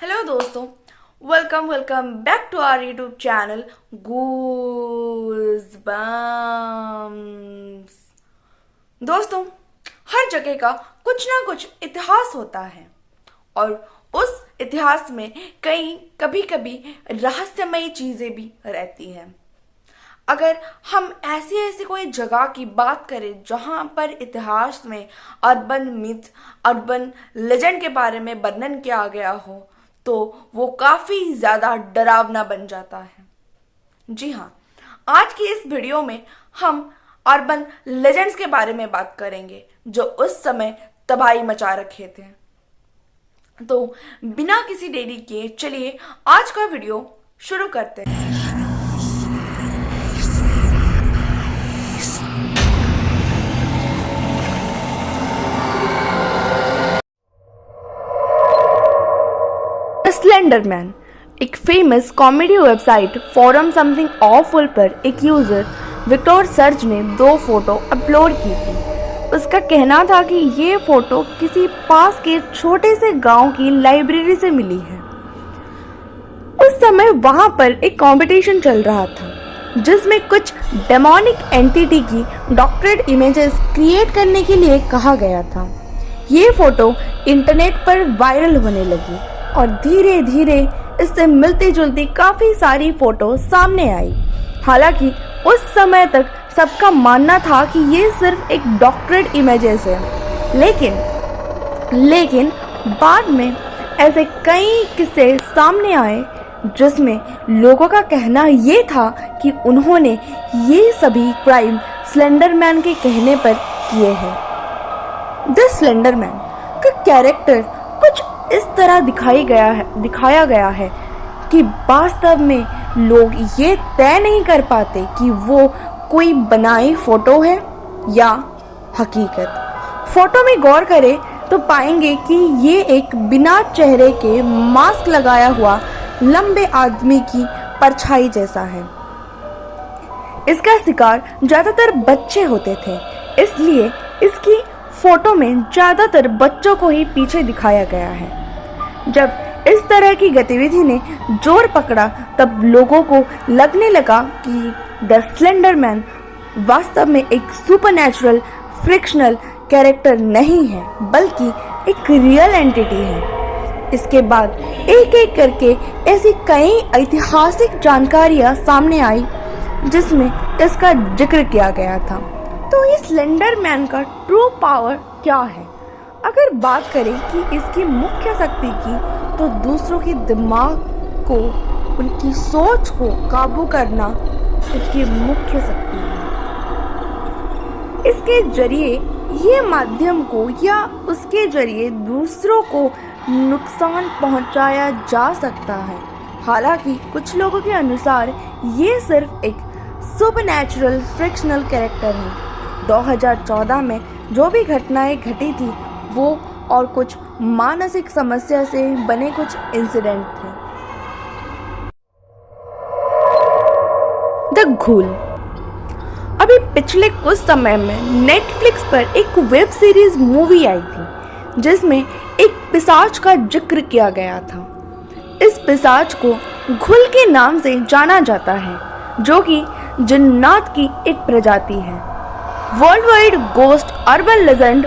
Hello दोस्तों, welcome back to our YouTube channel Goosebumps. दोस्तों, हर जगह का कुछ ना कुछ इतिहास होता है और उस इतिहास में कभी कभी रहस्यमयी चीज़ें भी रहती हैं। अगर हम ऐसी कोई जगह की बात करें जहाँ पर इतिहास में अर्बन मिथ, अर्बन लेजेंड के बारे में वर्णन किया गया हो, तो वो काफ़ी ज़्यादा डरावना बन जाता है। जी हाँ, आज की इस वीडियो में हम अर्बन लेजेंड्स के बारे में बात करेंगे जो उस समय तबाही मचा रखे थे। तो बिना किसी देरी के चलिए आज का वीडियो शुरू करते हैं। स्लेंडरमैन एक famous comedy website forum something awful पर एक यूजर विक्टर सर्च ने 2 फोटो अपलोड की थी। उसका कहना था कि ये फोटो किसी पास के छोटे से गांव की लाइब्रेरी से मिली है। उस समय वहां पर एक कंपटीशन चल रहा था जिसमें कुछ डेमोनिक एंटिटी की डॉक्टरेट इमेजेस क्रिएट करने के लिए कहा गया था। ये फोटो इंटरनेट पर वायरल होने लगी और धीरे धीरे इससे मिलती जुलती काफी सारी फोटो सामने आई। हालांकि उस समय तक सबका मानना था कि ये सिर्फ एक डॉक्टरेट इमेजेस है, लेकिन बाद में ऐसे कई किस्से सामने आए जिसमें लोगों का कहना ये था कि उन्होंने ये सभी क्राइम स्लेंडरमैन के कहने पर किए हैं। द स्लेंडरमैन का कैरेक्टर कुछ इस तरह दिखाया गया है कि वास्तव में लोग ये तय नहीं कर पाते कि वो कोई बनाई फोटो है या हकीकत। फोटो में गौर करें तो पाएंगे कि ये एक बिना चेहरे के मास्क लगाया हुआ लंबे आदमी की परछाई जैसा है। इसका शिकार ज्यादातर बच्चे होते थे, इसलिए इसकी फोटो में ज्यादातर बच्चों को ही पीछे दिखाया गया है। जब इस तरह की गतिविधि ने जोर पकड़ा तब लोगों को लगने लगा कि द स्लेंडरमैन वास्तव में एक सुपरनैचुरल फ्रिक्शनल कैरेक्टर नहीं है बल्कि एक रियल एंटिटी है। इसके बाद एक एक करके ऐसी कई ऐतिहासिक जानकारियां सामने आई जिसमें इसका जिक्र किया गया था। तो इस स्लेंडरमैन का ट्रू पावर क्या है? अगर बात करें कि इसकी मुख्य शक्ति की, तो दूसरों के दिमाग को, उनकी सोच को काबू करना इसकी मुख्य शक्ति है। इसके जरिए ये माध्यम को या उसके जरिए दूसरों को नुकसान पहुंचाया जा सकता है। हालांकि कुछ लोगों के अनुसार ये सिर्फ एक सुपरनैचुरल फ्रिक्शनल कैरेक्टर है। 2014 में जो भी घटनाएं घटी थी वो और कुछ मानसिक समस्या से बने कुछ इंसिडेंट थे। द घूल अभी पिछले कुछ समय में नेटफ्लिक्स पर एक वेब सीरीज मूवी आई थी जिसमें एक पिशाच का जिक्र किया गया था। इस पिशाच को घुल के नाम से जाना जाता है जो कि जिन्नात की एक प्रजाति है। World wide ghost urban legend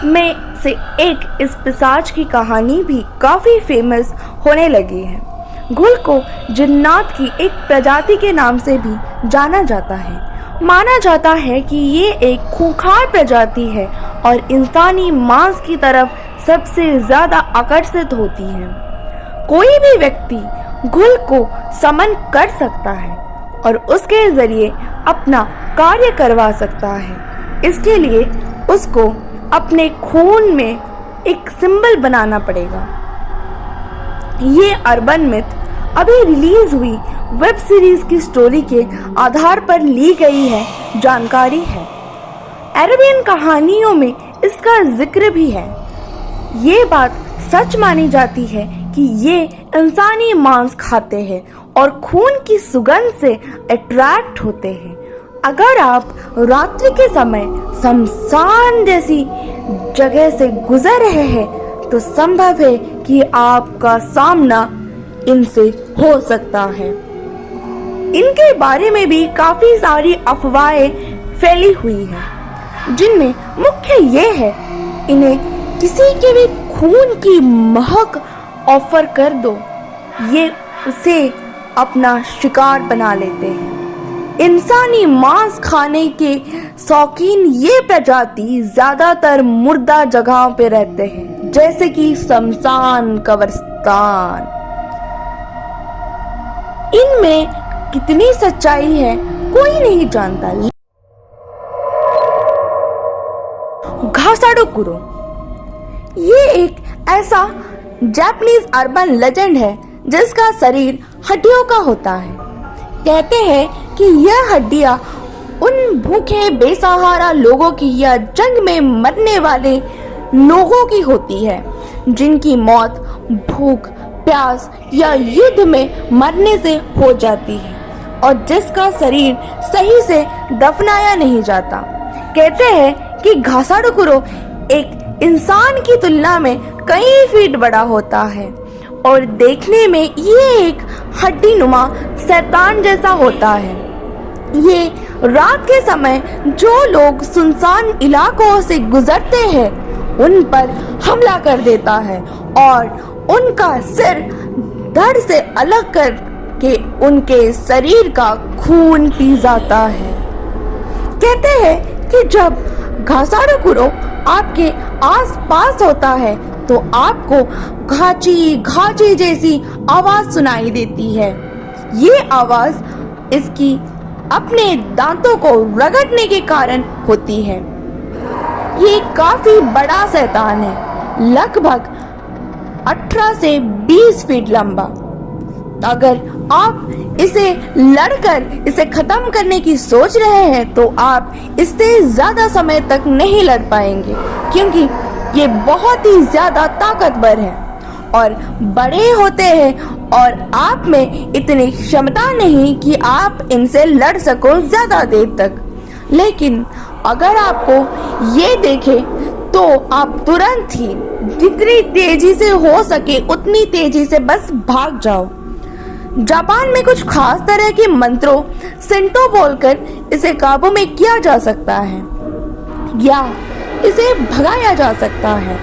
में से एक इस पिशाच की कहानी भी काफी फेमस होने लगी है। घुल को जिन्नात की एक प्रजाति के नाम से भी जाना जाता है। माना जाता है कि ये एक खूंखार प्रजाति है और इंसानी मांस की तरफ सबसे ज्यादा आकर्षित होती है। कोई भी व्यक्ति घुल को समन कर सकता है और उसके जरिए अपना कार्य करवा सकता है। इसके लिए उसको अपने खून में एक सिंबल बनाना पड़ेगा। ये अर्बन मिथ अभी रिलीज हुई वेब सीरीज की स्टोरी के आधार पर ली गई है जानकारी है। अरेबियन कहानियों में इसका जिक्र भी है। ये बात सच मानी जाती है कि ये इंसानी मांस खाते हैं और खून की सुगंध से अट्रैक्ट होते हैं। अगर आप रात्रि के समय शमशान जैसी जगह से गुजर रहे हैं तो संभव है कि आपका सामना इनसे हो सकता है। इनके बारे में भी काफी सारी अफवाहें फैली हुई हैं, जिनमें मुख्य ये है इन्हें किसी के भी खून की महक ऑफर कर दो, ये उसे अपना शिकार बना लेते हैं। इंसानी मांस खाने के शौकीन ये प्रजाति ज्यादातर मुर्दा जगहों पे रहते हैं, जैसे कि शमशान, कब्रिस्तान। इनमें कितनी सच्चाई है कोई नहीं जानता। घासाडोकुरो ये एक ऐसा जापानीज अर्बन लेजेंड है जिसका शरीर हड्डियों का होता है। कहते हैं कि यह हड्डियां उन भूखे बेसहारा लोगों की या जंग में मरने वाले लोगों की होती है जिनकी मौत भूख, प्यास या युद्ध में मरने से हो जाती है और जिसका शरीर सही से दफनाया नहीं जाता। कहते हैं कि घासाडोकुरो एक इंसान की तुलना में कई फीट बड़ा होता है और देखने में ये एक हड्डी नुमा शैतान जैसा होता है। ये रात के समय जो लोग सुनसान इलाकों से गुजरते हैं उन पर हमला कर देता है और उनका सिर धड़ से अलग करके उनके शरीर का खून पी जाता है। कहते हैं कि जब घासाडोकुरो आपके आस पास होता है तो आपको घाची घाची जैसी आवाज सुनाई देती है। ये आवाज इसकी अपने दांतों को रगड़ने के कारण होती है। ये काफी बड़ा शैतान है, लगभग 18 से 20 फीट लंबा। अगर आप इसे लड़कर इसे खत्म करने की सोच रहे हैं तो आप इससे ज्यादा समय तक नहीं लड़ पाएंगे, क्योंकि ये बहुत ही ज्यादा ताकतवर है और बड़े होते हैं और आप में इतनी क्षमता नहीं कि आप इनसे लड़ सको ज्यादा देर तक। लेकिन अगर आपको ये देखे तो आप तुरंत ही जितनी तेजी से हो सके उतनी तेजी से बस भाग जाओ। जापान में कुछ खास तरह के मंत्रों सेंटो बोलकर इसे काबू में किया जा सकता है या इसे भगाया जा सकता है।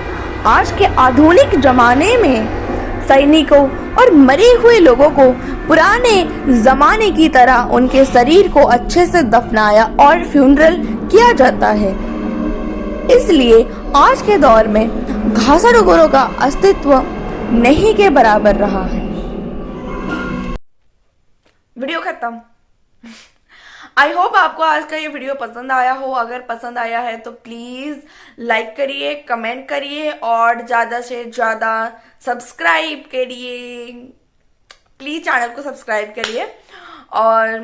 आज के आधुनिक जमाने में सैनिकों और मरे हुए लोगों को पुराने जमाने की तरह उनके शरीर को अच्छे से दफनाया और फ्यूनरल किया जाता है। इसलिए आज के दौर में घासाडोकुरो का अस्तित्व नहीं के बराबर रहा है। वीडियो खत्म। आई होप आपको आज का ये वीडियो पसंद आया हो। अगर पसंद आया है तो प्लीज लाइक करिए, कमेंट करिए और ज्यादा से ज्यादा सब्सक्राइब करिए। प्लीज चैनल को सब्सक्राइब करिए और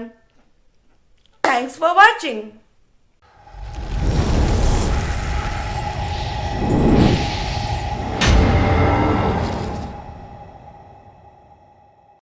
थैंक्स फॉर वॉचिंग।